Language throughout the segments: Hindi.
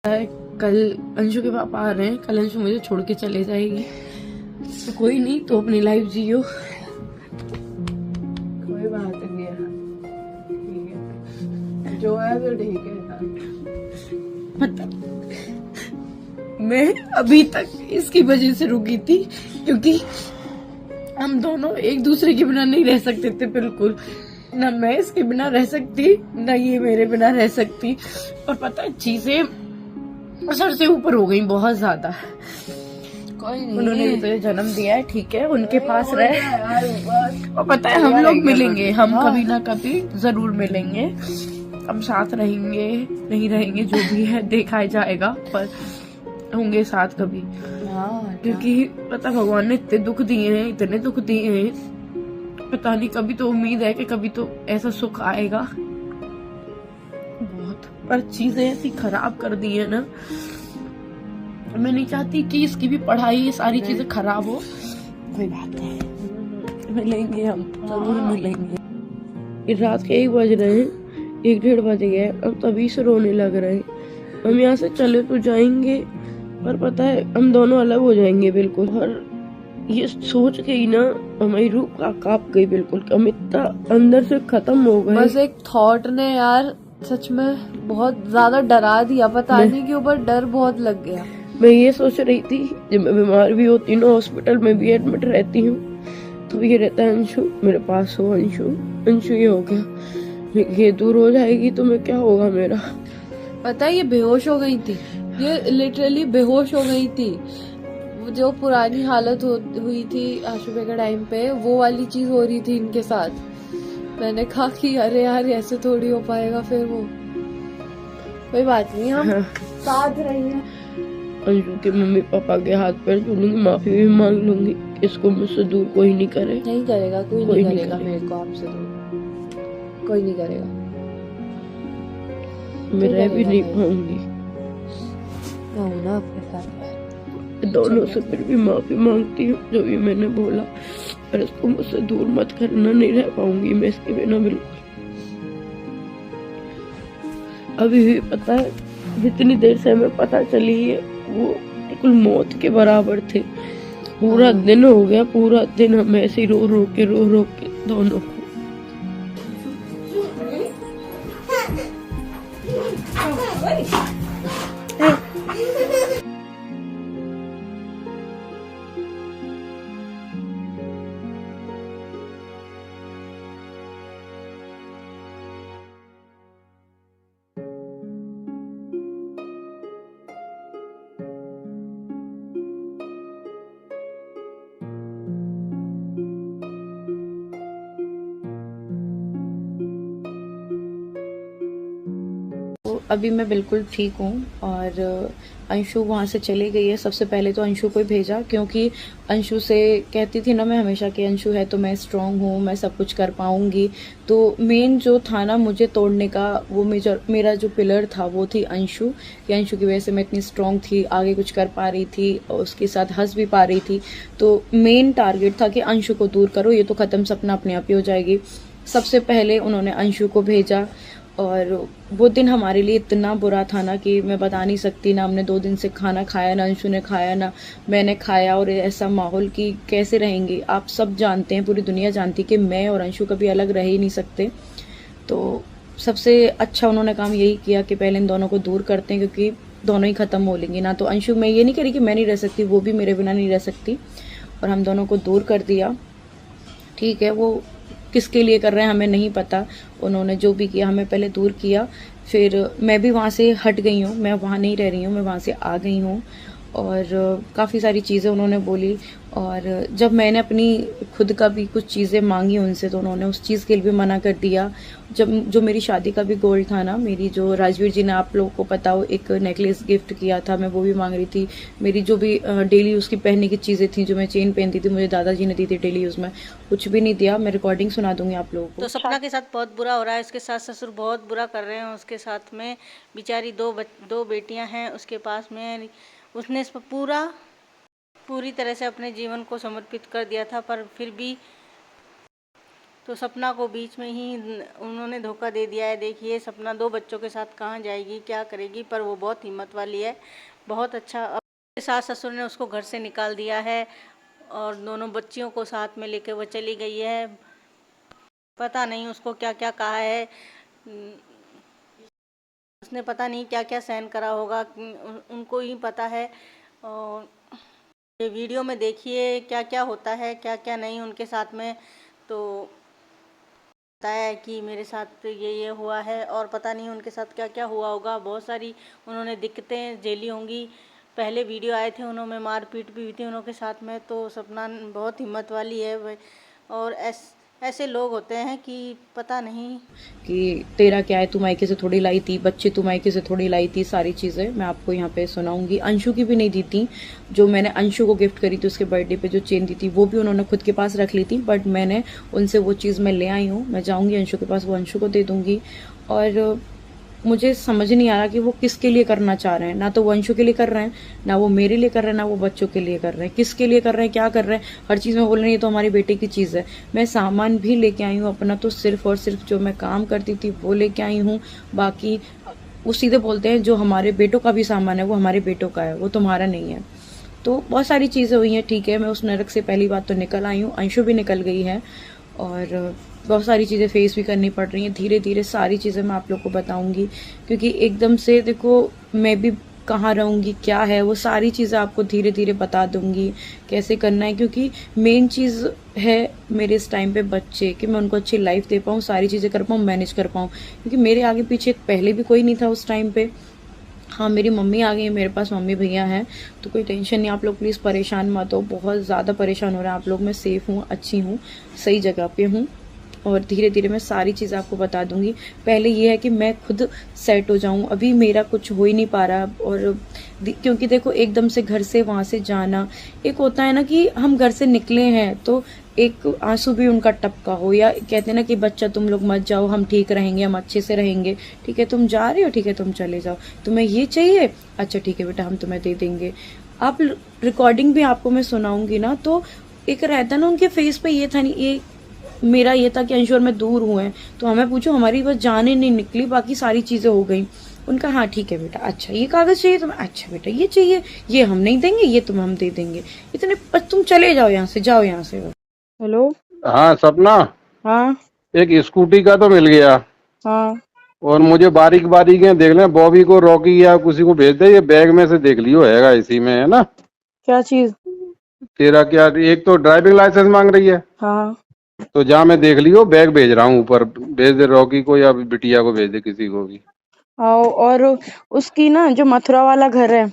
है कल अंशु के पापा आ रहे हैं, कल अंशु मुझे छोड़ के चले जाएगी। तो कोई नहीं, तो अपनी लाइफ जियो, कोई बात नहीं है, ठीक है जो है तो ठीक है। मतलब मैं अभी तक इसकी वजह से रुकी थी, क्योंकि हम दोनों एक दूसरे के बिना नहीं रह सकते थे बिल्कुल। ना मैं इसके बिना रह सकती, ना ये मेरे बिना रह सकती। और पता है चीजें सर से ऊपर हो गई बहुत ज्यादा। कोई नहीं, उन्होंने भी तो जन्म दिया है, ठीक है, उनके पास रहे। और पता है हम लोग मिलेंगे, हम कभी ना कभी जरूर मिलेंगे, हम साथ रहेंगे नहीं रहेंगे जो भी है देखा जाएगा, पर होंगे साथ कभी। क्योंकि पता भगवान ने इतने दुख दिए हैं, इतने दुख दिए हैं, पता नहीं, कभी तो उम्मीद है कि कभी तो ऐसा सुख आएगा बहुत। पर चीजें ऐसी खराब कर दी है ना, मैं नहीं चाहती कि इसकी भी पढ़ाई, ये सारी चीजें खराब हो। कोई बात नहीं, मिलेंगे, हम जरूर मिलेंगे। रात के 1 बज रहे हैं, 1 डेढ़ बज गए, अब तभी से रोने लग रहे हैं। हम यहाँ से चले तो जाएंगे, पर पता है हम दोनों अलग हो जाएंगे बिल्कुल। और ये सोच के ही ना हमारी रूह कांप गई बिल्कुल, हम इतना अंदर से खत्म हो गए। बस एक थॉट ने यार सच में बहुत ज्यादा डरा दिया, पता नहीं क्यों, पर डर बहुत लग गया। मैं ये सोच रही थी जब मैं बीमार भी होती हूँ, हॉस्पिटल में भी एडमिट रहती हूँ, तो ये रहता है अंशु मेरे पास हो, अंशु अंशु ये हो गया, ये दूर हो जाएगी तो मैं क्या होगा मेरा। पता है ये बेहोश हो गई थी, ये लिटरली बेहोश हो गई थी। जो पुरानी हालत हुई थी आशुबे के टाइम पे, वो वाली चीज हो रही थी इनके साथ। मैंने कहा कि अरे यार ऐसे थोड़ी हो पाएगा फिर वो। कोई बात नहीं, हम साथ रहेंगे। अंशु के मम्मी पापा के हाथ पैर छूलूंगी, माफी भी मांग लूंगी, इसको मुझसे दूर कोई नहीं करे। नहीं करेगा, कोई नहीं करेगा मेरे को आपसे दूर, कोई नहीं करेगा। मैं रह भी नहीं पाऊंगी ना अपने साथ। दोनों से फिर भी माफी मांगती हूँ जो भी मैंने बोला, पर इसको मुझसे दूर मत करना, नहीं रह पाऊंगी मैं इसके बिना बिल्कुल। अभी भी पता है जितनी देर से हमें पता चली है, वो बिल्कुल मौत के बराबर थे। पूरा दिन हो गया, पूरा दिन हम ऐसे रो रो के दोनों को। अभी मैं बिल्कुल ठीक हूँ, और अंशु वहाँ से चली गई है। सबसे पहले तो अंशु को ही भेजा, क्योंकि अंशु से कहती थी ना मैं हमेशा कि अंशु है तो मैं स्ट्रांग हूँ, मैं सब कुछ कर पाऊंगी। तो मेन जो था ना मुझे तोड़ने का, वो मेरा जो पिलर था वो थी अंशु, कि अंशु की वजह से मैं इतनी स्ट्रांग थी, आगे कुछ कर पा रही थी और उसके साथ हंस भी पा रही थी। तो मेन टारगेट था कि अंशु को दूर करो, ये तो खत्म, सपना अपने आप ही हो जाएगी। सबसे पहले उन्होंने अंशु को भेजा, और वो दिन हमारे लिए इतना बुरा था ना कि मैं बता नहीं सकती। ना हमने 2 दिन से खाना खाया, ना अंशु ने खाया, ना मैंने खाया। और ऐसा माहौल कि कैसे रहेंगे, आप सब जानते हैं, पूरी दुनिया जानती है कि मैं और अंशु कभी अलग रह ही नहीं सकते। तो सबसे अच्छा उन्होंने काम यही किया कि पहले इन दोनों को दूर करते हैं, क्योंकि दोनों ही खत्म हो लेंगे ना। तो अंशु, मैं ये नहीं कह रही कि मैं नहीं रह सकती, वो भी मेरे बिना नहीं रह सकती, और हम दोनों को दूर कर दिया। ठीक है, वो किसके लिए कर रहे हैं हमें नहीं पता, उन्होंने जो भी किया हमें पहले दूर किया। फिर मैं भी वहाँ से हट गई हूँ, मैं वहाँ नहीं रह रही हूँ, मैं वहाँ से आ गई हूँ। और काफ़ी सारी चीज़ें उन्होंने बोली, और जब मैंने अपनी खुद का भी कुछ चीज़ें मांगी उनसे, तो उन्होंने उस चीज़ के लिए भी मना कर दिया। जब जो मेरी शादी का भी गोल्ड था ना, मेरी जो राजवीर जी ने, आप लोगों को पता हो, एक नेकलेस गिफ्ट किया था, मैं वो भी मांग रही थी। मेरी जो भी डेली यूज़ की पहनने की चीज़ें थी, जो मैं चेन पहनती थी, मुझे दादाजी ने दी थी डेली यूज़ में, कुछ भी नहीं दिया। मैं रिकॉर्डिंग सुना दूंगी आप लोगों को। तो सपना के साथ बहुत बुरा हो रहा है, उसके सास ससुर बहुत बुरा कर रहे हैं उसके साथ में। बेचारी दो बेटियां हैं उसके पास में, उसने इस पर पूरी तरह से अपने जीवन को समर्पित कर दिया था, पर फिर भी तो सपना को बीच में ही उन्होंने धोखा दे दिया है। देखिए सपना 2 बच्चों के साथ कहाँ जाएगी, क्या करेगी, पर वो बहुत हिम्मत वाली है, बहुत अच्छा। अब सास ससुर ने उसको घर से निकाल दिया है और दोनों बच्चियों को साथ में लेके वो चली गई है। पता नहीं उसको क्या क्या कहा है, उसने पता नहीं क्या क्या सहन करा होगा, उनको ही पता है। और ये वीडियो में देखिए क्या क्या होता है, क्या क्या नहीं उनके साथ में। तो बताया है कि मेरे साथ ये हुआ है और पता नहीं उनके साथ क्या क्या हुआ होगा। बहुत सारी उन्होंने दिक्कतें झेली होंगी। पहले वीडियो आए थे उन्होंने मारपीट भी हुई थी उनके साथ में। तो सपना बहुत हिम्मत वाली है और ऐसे लोग होते हैं कि पता नहीं कि तेरा क्या है, तू मायके से थोड़ी लाई थी, बच्चे तू मायके से थोड़ी लाई थी, सारी चीज़ें मैं आपको यहाँ पे सुनाऊंगी। अंशु की भी नहीं दी थी, जो मैंने अंशु को गिफ्ट करी थी उसके बर्थडे पे जो चेन दी थी वो भी उन्होंने खुद के पास रख ली थी, बट मैंने उनसे वो चीज़ मैं ले आई हूँ। मैं जाऊँगी अंशु के पास, वो अंशु को दे दूँगी। और मुझे समझ नहीं आ रहा कि वो किसके लिए करना चाह रहे हैं। ना तो वो अंशु के लिए कर रहे हैं, ना वो मेरे लिए कर रहे हैं, ना वो बच्चों के लिए कर रहे हैं। किसके लिए कर रहे हैं, क्या कर रहे हैं, हर चीज़ में बोल रहे हैं ये तो हमारी बेटे की चीज़ है। मैं सामान भी लेके आई हूँ अपना, तो सिर्फ और सिर्फ जो मैं काम करती थी वो लेके आई हूँ। बाकी वो सीधे बोलते हैं जो हमारे बेटों का भी सामान है वो हमारे बेटों का है, वो तुम्हारा नहीं है। तो बहुत सारी चीज़ें हुई हैं, ठीक है। मैं उस नरक से पहली बात तो निकल आई हूँ, अंशु भी निकल गई है और बहुत सारी चीज़ें फेस भी करनी पड़ रही हैं। धीरे धीरे सारी चीज़ें मैं आप लोग को बताऊंगी, क्योंकि एकदम से देखो मैं भी कहाँ रहूँगी, क्या है, वो सारी चीज़ें आपको धीरे धीरे बता दूंगी कैसे करना है। क्योंकि मेन चीज़ है मेरे इस टाइम पे बच्चे, कि मैं उनको अच्छी लाइफ दे पाऊँ, सारी चीज़ें कर पाऊँ, मैनेज कर पाऊँ। क्योंकि मेरे आगे पीछे पहले भी कोई नहीं था उस टाइम पे। हाँ मेरी मम्मी आ गई है, मेरे पास मम्मी भैया हैं, तो कोई टेंशन नहीं। आप लोग प्लीज़ परेशान मत हो, बहुत ज़्यादा परेशान हो रहे हैं आप लोग। मैं सेफ़ हूँ, अच्छी हूँ, सही जगह पे हूँ और धीरे धीरे मैं सारी चीज़ें आपको बता दूंगी। पहले ये है कि मैं खुद सेट हो जाऊं, अभी मेरा कुछ हो ही नहीं पा रहा। और क्योंकि देखो एकदम से घर से वहाँ से जाना, एक होता है ना कि हम घर से निकले हैं तो एक आंसू भी उनका टपका हो, या कहते हैं ना कि बच्चा तुम लोग मत जाओ, हम ठीक रहेंगे, हम अच्छे से रहेंगे, ठीक है तुम जा रहे हो, ठीक है तुम चले जाओ, तुम्हें ये चाहिए, अच्छा ठीक है बेटा हम तुम्हें दे देंगे। आप रिकॉर्डिंग भी आपको मैं सुनाऊंगी ना, तो एक रहता ना उनके फेस पे ये था नहीं, ये मेरा ये था कि अंशु और मैं दूर हुए हैं, तो हमें पूछो हमारी बस जाने नहीं निकली, बाकी सारी चीज़ें हो गई। उनका हाँ ठीक है बेटा, अच्छा ये कागज़ चाहिए तुम्हें, अच्छा बेटा ये चाहिए, ये हम नहीं देंगे, ये तुम्हें हम दे देंगे, इतने बस तुम चले जाओ यहाँ से, जाओ यहाँ से। हेलो हाँ सपना, हाँ एक स्कूटी का तो मिल गया हाँ और मुझे बारीक बारीक है देख ले, बॉबी को रॉकी या किसी को भेज दे, ये बैग में से देख लियो हैगा इसी में, है ना। क्या चीज़? तेरा क्या, एक तो ड्राइविंग लाइसेंस मांग रही है, हाँ तो जा मैं देख लियो, बैग भेज रहा हूँ ऊपर, भेज दे रॉकी को या बिटिया को भेज दे, किसी को भी। आओ। और उसकी ना जो मथुरा वाला घर है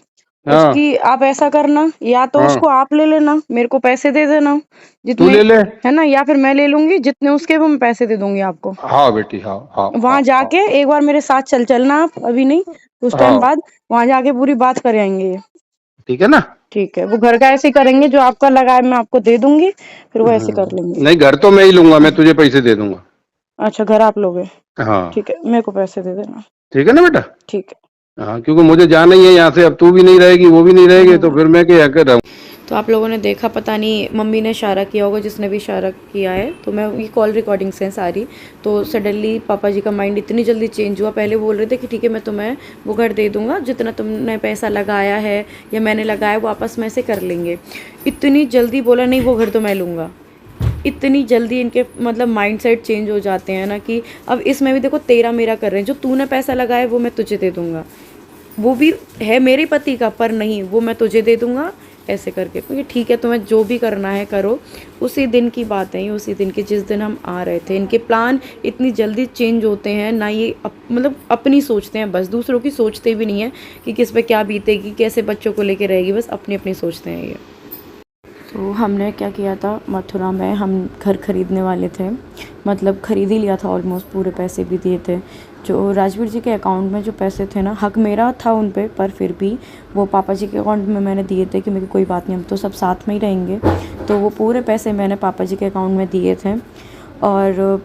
हाँ उसकी आप ऐसा करना, या तो हाँ, उसको आप ले लेना, मेरे को पैसे दे देना तू जितने, ले ले। है ना, या फिर मैं ले लूंगी जितने उसके, वो मैं पैसे दे दूंगी आपको। हाँ बेटी, हाँ हाँ हाँ वहां जाके एक बार मेरे साथ चलना आप, अभी नहीं तो उस टाइम हाँ, बाद वहां जाके पूरी बात कर आएंगे ये। ठीक है ना। ठीक है, वो घर का ऐसे ही करेंगे, जो आपका लगा है मैं आपको दे दूंगी, फिर वो ऐसे कर लेंगे। नहीं, घर तो मैं ही लूंगा, मैं तुझे पैसे दे दूंगा। अच्छा घर आप लोगे, हाँ ठीक है, मेरे को पैसे दे देना। ठीक है ना बेटा। ठीक है। हाँ, क्योंकि मुझे जाना ही है यहाँ से, अब तू भी नहीं रहेगी, वो भी नहीं रहेगी, तो फिर मैं क्या कर रहा हूँ। तो आप लोगों ने देखा, पता नहीं मम्मी ने इशारा किया होगा, जिसने भी इशारा किया है, तो मैं ये कॉल रिकॉर्डिंग्स हैं सारी। तो सडनली पापा जी का माइंड इतनी जल्दी चेंज हुआ। पहले बोल रहे थे कि ठीक है मैं तुम्हें वो घर दे दूंगा, जितना तुमने पैसा लगाया है या मैंने लगाया वो आपस में से कर लेंगे। इतनी जल्दी बोला नहीं वो घर तो मैं लूँगा। इतनी जल्दी इनके मतलब माइंड सेट चेंज हो जाते हैं ना, कि अब इसमें भी देखो तेरा मेरा कर रहे हैं, जो तूने पैसा लगाया वो मैं तुझे दे दूंगा, वो भी है मेरे पति का, पर नहीं वो मैं तुझे दे दूंगा ऐसे करके। क्योंकि ठीक है तुम्हें जो भी करना है करो। उसी दिन की बात है, उसी दिन की जिस दिन हम आ रहे थे। इनके प्लान इतनी जल्दी चेंज होते हैं ना, ये मतलब अपनी सोचते हैं बस, दूसरों की सोचते भी नहीं है कि किस पे क्या बीतेगी, कैसे बच्चों को लेके रहेगी, बस अपनी अपनी सोचते हैं ये। तो हमने क्या किया था, मथुरा में हम घर खरीदने वाले थे, मतलब खरीद ही लिया था ऑलमोस्ट, पूरे पैसे भी दिए थे। जो राजवीर जी के अकाउंट में जो पैसे थे ना, हक मेरा था उन पे, पर फिर भी वो पापा जी के अकाउंट में मैंने दिए थे कि मेरी कोई बात नहीं, हम तो सब साथ में ही रहेंगे। तो वो पूरे पैसे मैंने पापा जी के अकाउंट में दिए थे। और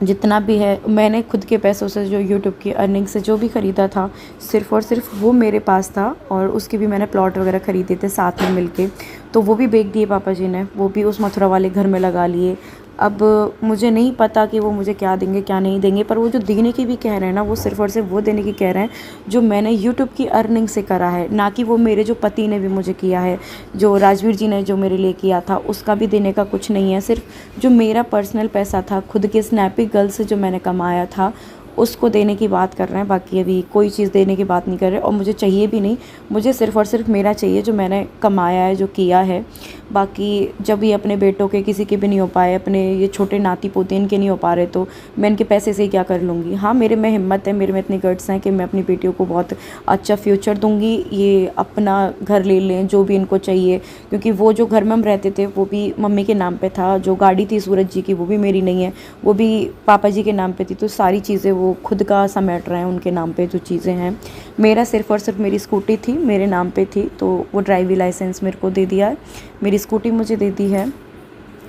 जितना भी है मैंने खुद के पैसों से, जो यूट्यूब की अर्निंग से जो भी ख़रीदा था, सिर्फ़ और सिर्फ वो मेरे पास था। और उसके भी मैंने प्लॉट वगैरह ख़रीदे थे साथ में मिलके, तो वो भी बेच दिए पापा जी ने, वो भी उस मथुरा वाले घर में लगा लिए। अब मुझे नहीं पता कि वो मुझे क्या देंगे क्या नहीं देंगे, पर वो जो देने की भी कह रहे हैं ना, वो सिर्फ़ और सिर्फ वो देने की कह रहे हैं जो मैंने यूट्यूब की अर्निंग से करा है, ना कि वो मेरे जो पति ने भी मुझे किया है, जो राजवीर जी ने जो मेरे लिए किया था उसका भी देने का कुछ नहीं है। सिर्फ जो मेरा पर्सनल पैसा था, खुद के स्नैपी गर्ल से जो मैंने कमाया था, उसको देने की बात कर रहे हैं। बाकी अभी कोई चीज़ देने की बात नहीं कर रहे, और मुझे चाहिए भी नहीं। मुझे सिर्फ़ और सिर्फ मेरा चाहिए जो मैंने कमाया है, जो किया है। बाकी जब ये अपने बेटों के किसी के भी नहीं हो पाए, अपने ये छोटे नाती पोते इनके नहीं हो पा रहे, तो मैं इनके पैसे से ही क्या कर लूँगी। हाँ, मेरे में हिम्मत है, मेरे में इतनी गट्स हैं कि मैं अपनी बेटियों को बहुत अच्छा फ्यूचर दूँगी। ये अपना घर ले लें जो भी इनको चाहिए, क्योंकि वो जो घर में हम रहते थे वो भी मम्मी के नाम पे था। जो गाड़ी थी सूरज जी की वो भी मेरी नहीं है, वो भी पापा जी के नाम पे थी। तो सारी चीज़ें वो खुद का समेट रहे हैं, उनके नाम पे जो चीज़ें हैं। मेरा सिर्फ़ और सिर्फ मेरी स्कूटी थी, मेरे नाम पे थी, तो वो ड्राइविंग लाइसेंस मेरे को दे दिया है, मेरी स्कूटी मुझे दे दी है,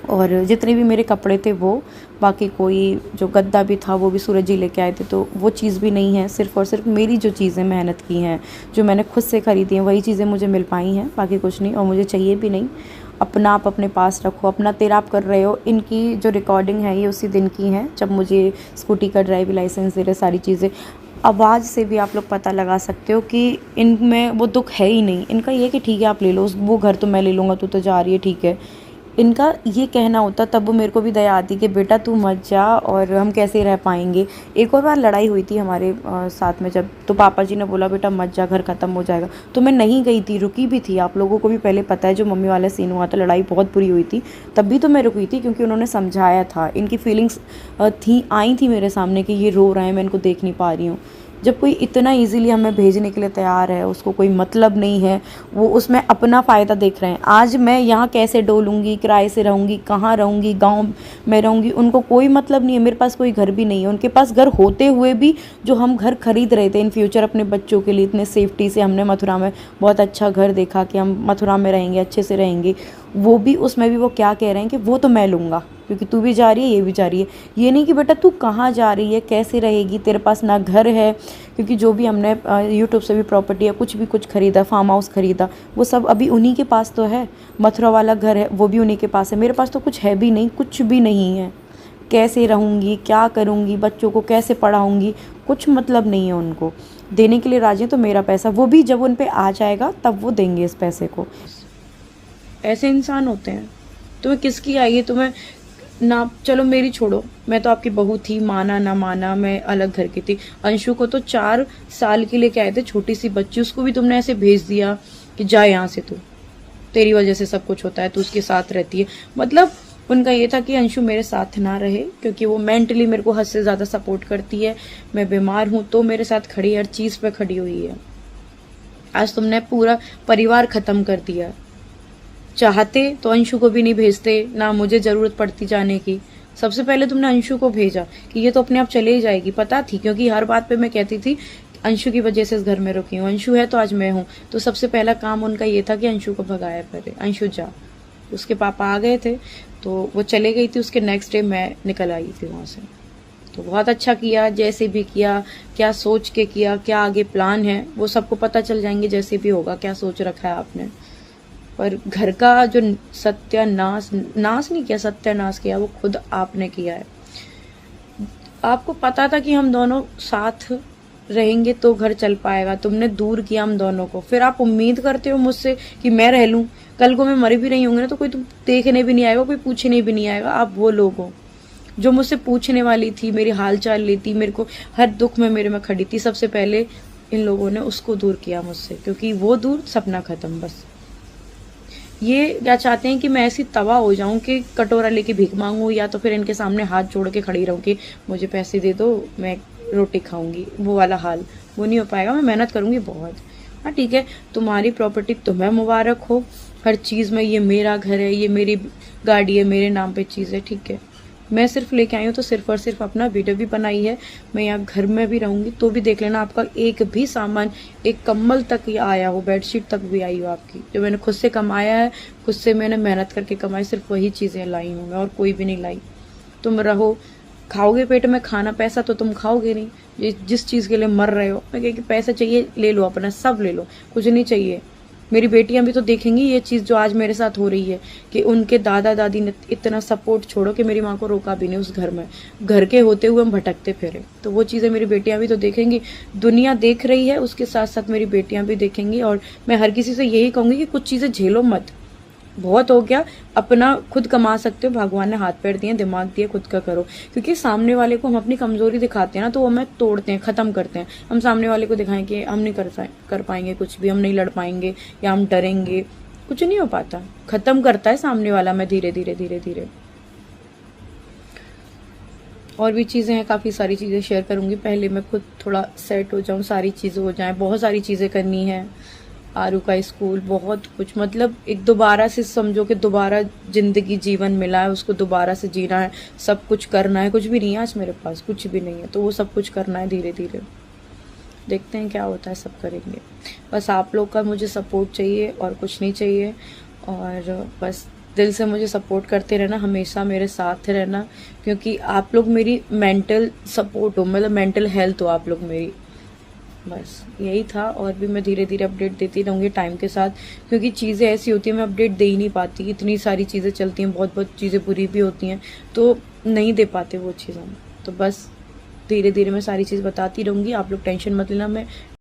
और जितने भी मेरे कपड़े थे वो, बाकी कोई जो गद्दा भी था वो भी सूरज जी लेके आए थे, तो वो चीज़ भी नहीं है। सिर्फ़ और सिर्फ मेरी जो चीज़ें मेहनत की हैं, जो मैंने खुद से ख़रीदी हैं, वही चीज़ें मुझे मिल पाई हैं, बाकी कुछ नहीं, और मुझे चाहिए भी नहीं। अपना आप अपने पास रखो, अपना तेरा आप कर रहे हो। इनकी जो रिकॉर्डिंग है ये उसी दिन की है जब मुझे स्कूटी का ड्राइविंग लाइसेंस दे रहे, सारी चीज़ें। आवाज़ से भी आप लोग पता लगा सकते हो कि इनमें वो दुख है ही नहीं। इनका ये कि ठीक है आप ले लो, वो घर तो मैं ले लूँगा, तू तो जा रही है, ठीक है। इनका ये कहना होता, तब वो मेरे को भी दया आती कि बेटा तू मत जा, और हम कैसे रह पाएंगे। एक और बार लड़ाई हुई थी हमारे साथ में, जब तो पापा जी ने बोला बेटा मत जा, घर ख़त्म हो जाएगा, तो मैं नहीं गई थी, रुकी भी थी। आप लोगों को भी पहले पता है जो मम्मी वाला सीन हुआ था, लड़ाई बहुत बुरी हुई थी, तब भी तो मैं रुकी थी, क्योंकि उन्होंने समझाया था। इनकी फीलिंग्स आई थी मेरे सामने कि ये रो रहे हैं, मैं इनको देख नहीं पा रही हूँ। जब कोई इतना इजीली हमें भेजने के लिए तैयार है, उसको कोई मतलब नहीं है, वो उसमें अपना फ़ायदा देख रहे हैं। आज मैं यहाँ कैसे डोलूँगी, किराए से रहूँगी, कहाँ रहूँगी, गांव में रहूँगी, उनको कोई मतलब नहीं है। मेरे पास कोई घर भी नहीं है, उनके पास घर होते हुए भी जो हम घर खरीद रहे थे इन फ्यूचर अपने बच्चों के लिए, इतने सेफ्टी से हमने मथुरा में बहुत अच्छा घर देखा कि हम मथुरा में रहेंगे, अच्छे से रहेंगे, वो भी उसमें भी वो क्या कह रहे हैं कि वो तो मैं लूँगा, क्योंकि तू भी जा रही है, ये भी जा रही है। ये नहीं कि बेटा तू कहाँ जा रही है, कैसे रहेगी, तेरे पास ना घर है, क्योंकि जो भी हमने यूट्यूब से भी प्रॉपर्टी या कुछ भी कुछ खरीदा, फार्म हाउस खरीदा, वो सब अभी उन्हीं के पास तो है। मथुरा वाला घर है वो भी उन्हीं के पास है, मेरे पास तो कुछ है भी नहीं, कुछ भी नहीं है। कैसे रहूँगी, क्या करूँगी, बच्चों को कैसे पढ़ाऊँगी, कुछ मतलब नहीं है उनको। देने के लिए राजी हैं तो मेरा पैसा, वो भी जब उन पे आ जाएगा तब वो देंगे इस पैसे को। ऐसे इंसान होते हैं। तुम्हें किसकी आई है, तुम्हें ना, चलो मेरी छोड़ो, मैं तो आपकी बहू थी, माना ना माना, मैं अलग घर की थी। अंशु को तो 4 साल के लिए क्या आए थे, छोटी सी बच्ची, उसको भी तुमने ऐसे भेज दिया कि जा यहाँ से, तू, तेरी वजह से सब कुछ होता है, तू उसके साथ रहती है। मतलब उनका ये था कि अंशु मेरे साथ ना रहे, क्योंकि वो मेंटली मेरे को हद से ज़्यादा सपोर्ट करती है। मैं बीमार हूँ तो मेरे साथ खड़ी है, हर चीज़ पे खड़ी हुई है। आज तुमने पूरा परिवार ख़त्म कर दिया। चाहते तो अंशु को भी नहीं भेजते, ना मुझे ज़रूरत पड़ती जाने की। सबसे पहले तुमने अंशु को भेजा कि ये तो अपने आप चले ही जाएगी, पता थी, क्योंकि हर बात पे मैं कहती थी अंशु की वजह से इस घर में रुकी हूँ, अंशु है तो आज मैं हूँ। तो सबसे पहला काम उनका ये था कि अंशु को भगाया पहले, अंशु जा। उसके पापा आ गए थे तो वो चले गई थी, उसके नेक्स्ट डे मैं निकल आई थी वहाँ से। तो बहुत अच्छा किया, जैसे भी किया, क्या सोच के किया, क्या आगे प्लान है वो सबको पता चल जाएंगे, जैसे भी होगा क्या सोच रखा है आपने। पर घर का जो सत्यानाश, नाश नहीं किया, सत्यानाश किया वो खुद आपने किया है। आपको पता था कि हम दोनों साथ रहेंगे तो घर चल पाएगा, तुमने दूर किया हम दोनों को। फिर आप उम्मीद करते हो मुझसे कि मैं रह लूं, कल को मैं मरी भी नहीं होंगी ना तो कोई तुम देखने भी नहीं आएगा, कोई पूछने भी नहीं आएगा। आप वो लोग हो जो मुझसे पूछने वाली थी, मेरी हाल चाल लेती, मेरे को हर दुख में मेरे में खड़ी थी। सबसे पहले इन लोगों ने उसको दूर किया मुझसे, क्योंकि वो दूर, सपना खत्म। बस ये क्या चाहते हैं कि मैं ऐसी तबाह हो जाऊं कि कटोरा लेके भीख मांगू, या तो फिर इनके सामने हाथ जोड़ के खड़ी रहूं कि मुझे पैसे दे दो, मैं रोटी खाऊंगी। वो वाला हाल वो नहीं हो पाएगा, मैं मेहनत करूंगी बहुत। हाँ ठीक है, तुम्हारी प्रॉपर्टी तुम्हें मुबारक हो, हर चीज़ में, ये मेरा घर है, ये मेरी गाड़ी है, मेरे नाम पे चीज़ है, ठीक है। मैं सिर्फ लेके आई हूँ तो सिर्फ और सिर्फ अपना वीडियो भी बनाई है। मैं यहाँ घर में भी रहूँगी तो भी देख लेना आपका एक भी सामान, एक कम्बल तक ये आया हो, बेडशीट तक भी आई हो आपकी, जो मैंने खुद से कमाया है, खुद से मैंने मेहनत करके कमाई, सिर्फ वही चीज़ें लाई हूँ मैं, और कोई भी नहीं लाई। तुम रहो, खाओगे पेट में खाना, पैसा तो तुम खाओगे नहीं, जिस चीज़ के लिए मर रहे हो। मैं कह कि पैसा चाहिए ले लो, अपना सब ले लो, कुछ नहीं चाहिए। मेरी बेटियां भी तो देखेंगी ये चीज़ जो आज मेरे साथ हो रही है, कि उनके दादा दादी ने इतना सपोर्ट, छोड़ो कि मेरी माँ को रोका भी नहीं उस घर में, घर के होते हुए हम भटकते फिरे, तो वो चीज़ें मेरी बेटियां भी तो देखेंगी। दुनिया देख रही है, उसके साथ साथ मेरी बेटियां भी देखेंगी। और मैं हर किसी से यही कहूँगी कि कुछ चीज़ें झेलो मत, बहुत हो गया, अपना खुद कमा सकते हो, भगवान ने हाथ पैर दिए, दिमाग दिए, खुद का करो। क्योंकि सामने वाले को हम अपनी कमजोरी दिखाते हैं ना, तो वो हमें तोड़ते हैं, खत्म करते हैं। हम सामने वाले को दिखाएं कि हम नहीं कर पाएंगे कुछ भी, हम नहीं लड़ पाएंगे या हम डरेंगे, कुछ नहीं हो पाता, खत्म करता है सामने वाला में धीरे धीरे धीरे धीरे। और भी चीज़ें हैं, काफ़ी सारी चीज़ें शेयर करूंगी, पहले मैं खुद थोड़ा सेट हो जाऊं, सारी चीज़ें हो जाएं, बहुत सारी चीज़ें करनी है। आरू का स्कूल, बहुत कुछ, मतलब एक दोबारा से समझो कि दोबारा जिंदगी जीवन मिला है, उसको दोबारा से जीना है, सब कुछ करना है। कुछ भी नहीं है आज मेरे पास, कुछ भी नहीं है, तो वो सब कुछ करना है धीरे धीरे, देखते हैं क्या होता है, सब करेंगे। बस आप लोग का मुझे सपोर्ट चाहिए और कुछ नहीं चाहिए, और बस दिल से मुझे सपोर्ट करते रहना, हमेशा मेरे साथ रहना, क्योंकि आप लोग मेरी मेंटल सपोर्ट हो, मतलब मेंटल हेल्थ हो आप लोग मेरी। बस यही था, और भी मैं धीरे धीरे अपडेट देती रहूँगी टाइम के साथ, क्योंकि चीज़ें ऐसी होती हैं मैं अपडेट दे ही नहीं पाती, इतनी सारी चीज़ें चलती हैं, बहुत बहुत चीज़ें बुरी भी होती हैं, तो नहीं दे पाते वो चीज़ हम। तो बस धीरे धीरे मैं सारी चीज़ बताती रहूँगी, आप लोग टेंशन मत लेना, मैं